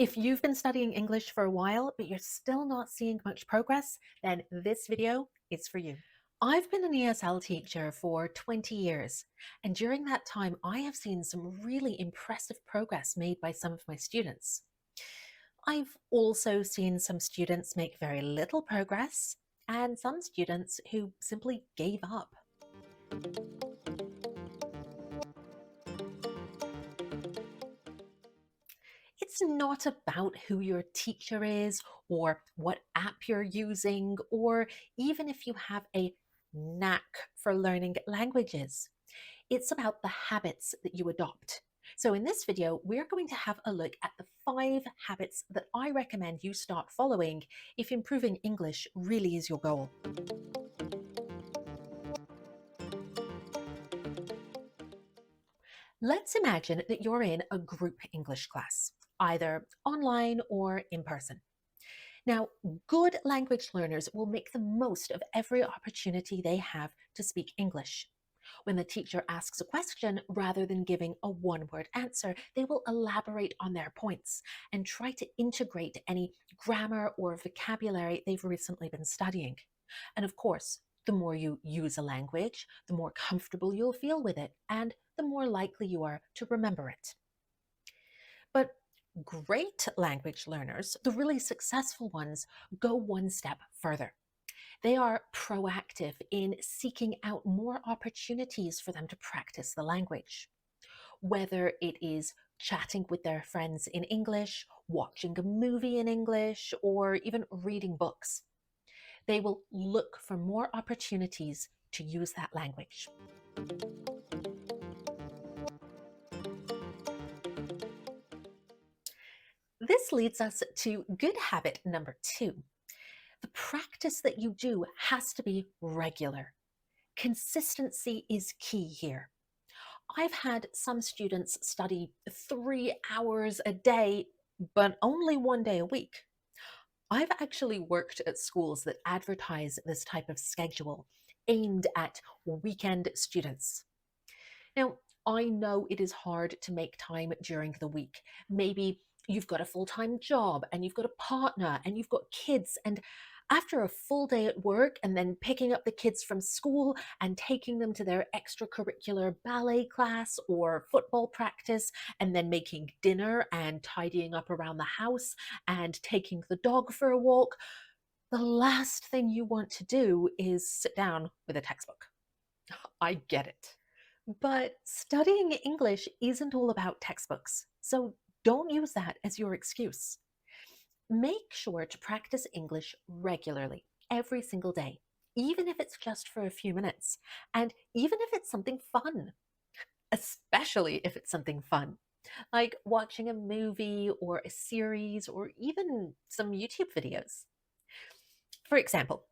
If you've been studying English for a while, but you're still not seeing much progress, then this video is for you. I've been an ESL teacher for 20 years, and during that time, I have seen some really impressive progress made by some of my students. I've also seen some students make very little progress, and some students who simply gave up. It's not about who your teacher is or what app you're using or even if you have a knack for learning languages. It's about the habits that you adopt. So in this video, we're going to have a look at the 5 habits that I recommend you start following if improving English really is your goal. Let's imagine that you're in a group English class, either online or in person. Now, good language learners will make the most of every opportunity they have to speak English. When the teacher asks a question, rather than giving a one-word answer, they will elaborate on their points and try to integrate any grammar or vocabulary they've recently been studying. And of course, the more you use a language, the more comfortable you'll feel with it, and the more likely you are to remember it. But great language learners, the really successful ones, go one step further. They are proactive in seeking out more opportunities for them to practice the language. Whether it is chatting with their friends in English, watching a movie in English, or even reading books, they will look for more opportunities to use that language. This leads us to good habit number 2. The practice that you do has to be regular. Consistency is key here. I've had some students study 3 hours a day, but only 1 day a week. I've actually worked at schools that advertise this type of schedule aimed at weekend students. Now, I know it is hard to make time during the week. Maybe you've got a full-time job and you've got a partner and you've got kids, and after a full day at work and then picking up the kids from school and taking them to their extracurricular ballet class or football practice and then making dinner and tidying up around the house and taking the dog for a walk, the last thing you want to do is sit down with a textbook. I get it. But studying English isn't all about textbooks, so don't use that as your excuse. Make sure to practice English regularly, every single day, even if it's just for a few minutes, and even if it's something fun, especially if it's something fun, like watching a movie or a series or even some YouTube videos. For example,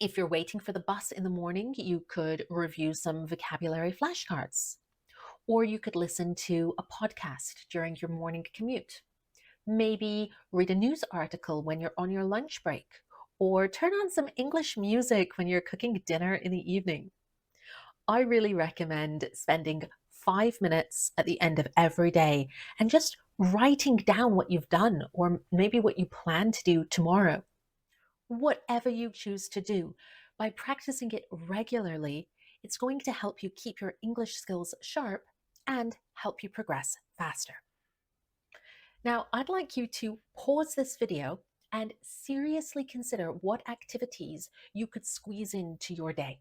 if you're waiting for the bus in the morning, you could review some vocabulary flashcards, or you could listen to a podcast during your morning commute. Maybe read a news article when you're on your lunch break, or turn on some English music when you're cooking dinner in the evening. I really recommend spending 5 minutes at the end of every day and just writing down what you've done or maybe what you plan to do tomorrow. Whatever you choose to do, by practicing it regularly, it's going to help you keep your English skills sharp and help you progress faster. Now, I'd like you to pause this video and seriously consider what activities you could squeeze into your day.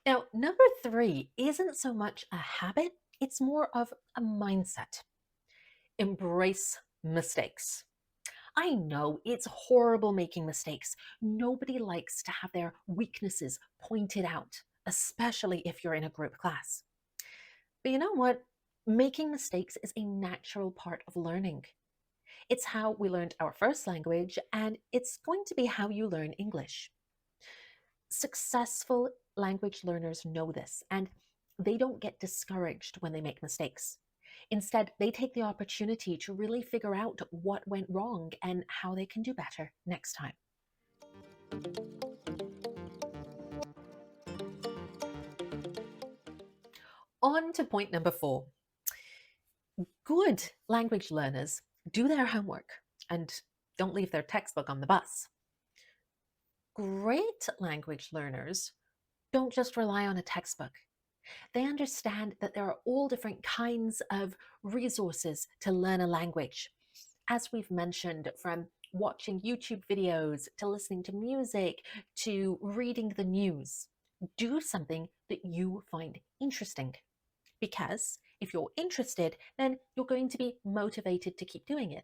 Now, number 3 isn't so much a habit, it's more of a mindset. Embrace mistakes. I know it's horrible making mistakes. Nobody likes to have their weaknesses pointed out, especially if you're in a group class. But you know what? Making mistakes is a natural part of learning. It's how we learned our first language, and it's going to be how you learn English. Successful language learners know this, and they don't get discouraged when they make mistakes. Instead, they take the opportunity to really figure out what went wrong and how they can do better next time. On to point number 4. Good language learners do their homework and don't leave their textbook on the bus. Great language learners don't just rely on a textbook. They understand that there are all different kinds of resources to learn a language. As we've mentioned, from watching YouTube videos to listening to music to reading the news, do something that you find interesting. Because if you're interested, then you're going to be motivated to keep doing it.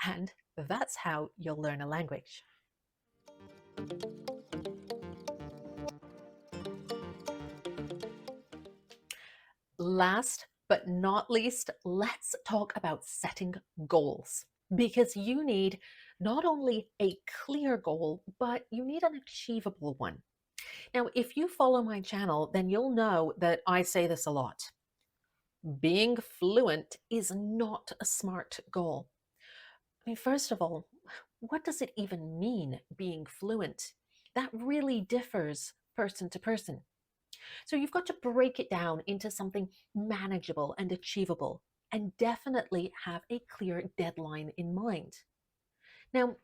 And that's how you'll learn a language. Last but not least, let's talk about setting goals. Because you need not only a clear goal, but you need an achievable one. Now, if you follow my channel, then you'll know that I say this a lot. Being fluent is not a smart goal. I mean, first of all, what does it even mean, being fluent? That really differs person to person. So you've got to break it down into something manageable and achievable, and definitely have a clear deadline in mind. Now,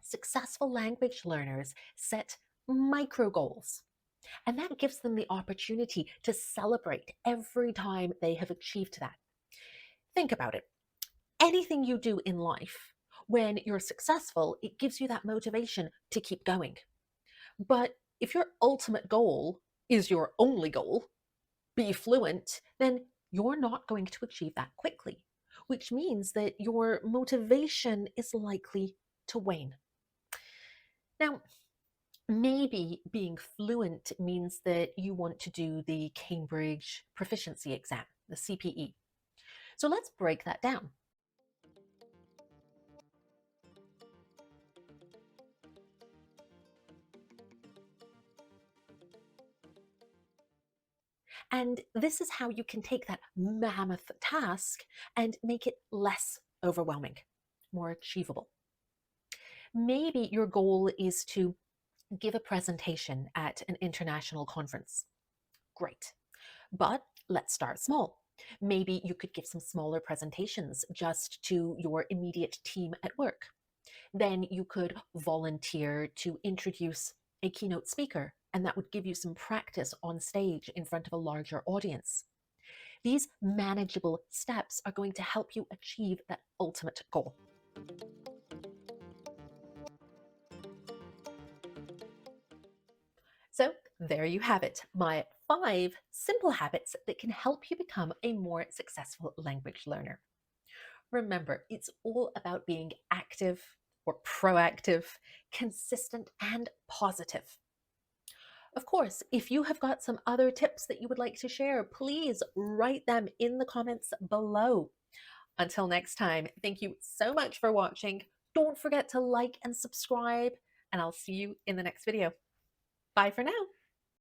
successful language learners set micro goals, and that gives them the opportunity to celebrate every time they have achieved that. Think about it. Anything you do in life, when you're successful, it gives you that motivation to keep going. But if your ultimate goal is your only goal, be fluent, then you're not going to achieve that quickly, which means that your motivation is likely to wane. Now, maybe being fluent means that you want to do the Cambridge proficiency exam, the CPE. So let's break that down. And this is how you can take that mammoth task and make it less overwhelming, more achievable. Maybe your goal is to give a presentation at an international conference. Great. But let's start small. Maybe you could give some smaller presentations just to your immediate team at work. Then you could volunteer to introduce a keynote speaker, and that would give you some practice on stage in front of a larger audience. These manageable steps are going to help you achieve that ultimate goal. So there you have it, my 5 simple habits that can help you become a more successful language learner. Remember, it's all about being active or proactive, consistent, and positive. Of course, if you have got some other tips that you would like to share, please write them in the comments below. Until next time, thank you so much for watching. Don't forget to like and subscribe, and I'll see you in the next video. Bye for now.